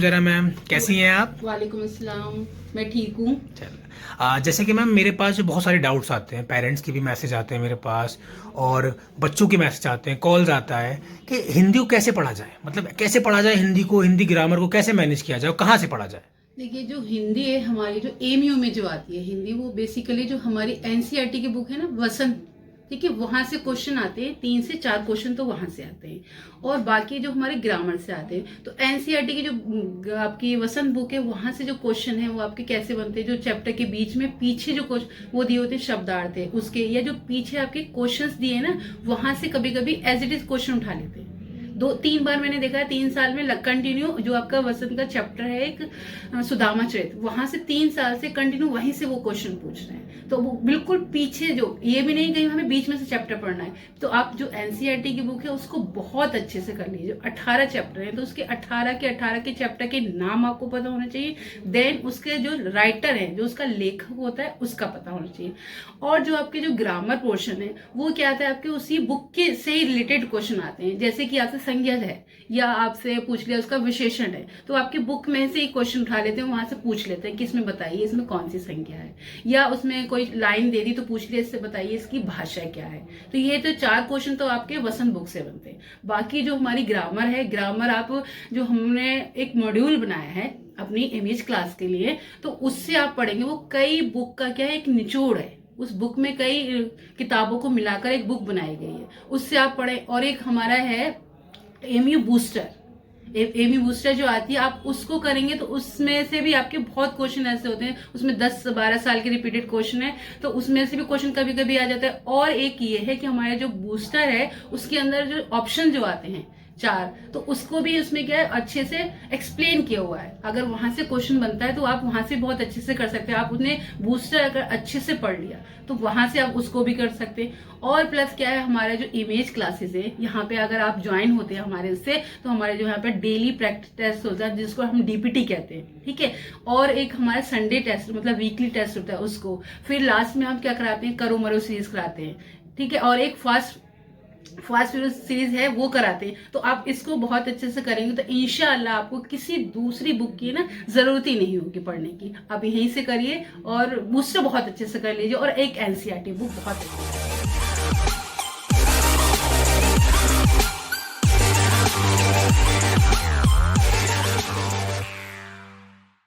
वगैरह मैम, कैसी हैं आप? वालेकुम अस्सलाम। मैं ठीक हूँ। चल जैसे कि मैम मेरे पास जो बहुत सारे डाउट्स आते हैं, पेरेंट्स के भी मैसेज आते हैं मेरे पास, और बच्चों के मैसेज आते हैं, कॉल्स आता है कि हिंदी को कैसे पढ़ा जाए, मतलब कैसे पढ़ा जाए हिंदी को, हिंदी ग्रामर को कैसे मैनेज किया जाए और कहाँ से पढ़ा जाए? देखिए, जो हिंदी है हमारी, जो एमयू में जो आती है हिंदी, वो बेसिकली जो हमारी एनसीईआरटी की बुक है ना, वसंत, ठीक है, वहां से क्वेश्चन आते हैं। 3 से 4 क्वेश्चन तो वहां से आते हैं, और बाकी जो हमारे ग्रामर से आते हैं। तो एनसीईआरटी की जो आपकी वसंत बुक है, वहां से जो क्वेश्चन है वो आपके कैसे बनते हैं, जो चैप्टर के बीच में पीछे जो क्वेश्चन वो दिए होते हैं, शब्दार्थ है उसके, या जो पीछे आपके क्वेश्चन दिए ना, वहां से कभी कभी एज इट इज क्वेश्चन उठा लेते हैं। 2-3 बार मैंने देखा है 3 साल में कंटिन्यू, जो आपका वसंत का चैप्टर है एक सुदामा चरित, वहां से 3 साल से कंटिन्यू वहीं से वो क्वेश्चन पूछ रहे हैं। तो वो बिल्कुल पीछे, जो ये भी नहीं कहीं हमें बीच में से चैप्टर पढ़ना है। तो आप जो एनसीईआरटी की बुक है उसको बहुत अच्छे से कर लीजिए। 18 चैप्टर है, तो उसके 18 के चैप्टर के नाम आपको पता होना चाहिए। देन उसके जो राइटर है, जो उसका लेखक होता है, उसका पता होना चाहिए। और जो आपके जो ग्रामर पोर्शन है वो क्या आता है, आपके उसी बुक के से ही रिलेटेड क्वेश्चन आते हैं। जैसे कि आपसे संज्ञा है, या आपसे पूछ लिया उसका विशेषण है, तो आपके बुक में से ही क्वेश्चन उठा लेते हैं, वहां से पूछ लेते हैं कि इसमें बताइए इसमें कौन सी संज्ञा है, या उसमें कोई लाइन दे दी तो पूछ लिया इससे बताइए इसकी भाषा क्या है। तो ये तो 4 क्वेश्चन तो आपके वसंत बुक से बनते हैं। बाकी जो हमारी ग्रामर है, ग्रामर आप, जो हमने एक मॉड्यूल बनाया है अपनी इमेज क्लास के लिए, तो उससे आप पढ़ेंगे। वो कई बुक का क्या है, एक निचोड़ है। उस बुक में कई किताबों को मिलाकर एक बुक बनाई गई है, उससे आप पढ़ें। और एक हमारा है एमयू बूस्टर, एमयू बूस्टर जो आती है, आप उसको करेंगे तो उसमें से भी आपके बहुत क्वेश्चन ऐसे होते हैं। उसमें 10-12 साल के रिपीटेड क्वेश्चन है, तो उसमें से भी क्वेश्चन कभी कभी आ जाता है। और एक ये है कि हमारे जो बूस्टर है उसके अंदर जो ऑप्शन जो आते हैं 4, तो उसको भी उसमें क्या है, अच्छे से एक्सप्लेन किया हुआ है। अगर वहां से क्वेश्चन बनता है तो आप वहां से बहुत अच्छे से कर सकते हैं। आप उसने बूस्टर अगर अच्छे से पढ़ लिया तो वहां से आप उसको भी कर सकते हैं। और प्लस क्या है, हमारा जो इमेज क्लासेस है, यहाँ पे अगर आप ज्वाइन होते हैं हमारे उससे, तो हमारे जो यहाँ पे डेली प्रैक्टिस टेस्ट होता है, जिसको हम डीपीटी कहते हैं, ठीक है। और एक हमारा संडे टेस्ट, मतलब वीकली टेस्ट होता है, उसको फिर लास्ट में हम क्या कराते हैं, करो मरो सीरीज कराते हैं, ठीक है। और एक फास्ट सीरीज है वो कराते हैं। तो आप इसको बहुत अच्छे से करेंगे तो इंशाअल्लाह आपको किसी दूसरी बुक की ना जरूरत ही नहीं होगी पढ़ने की। आप यहीं से करिए और बूस्टर बहुत अच्छे से कर लीजिए, और एक एनसीईआरटी बुक बहुत अच्छी है।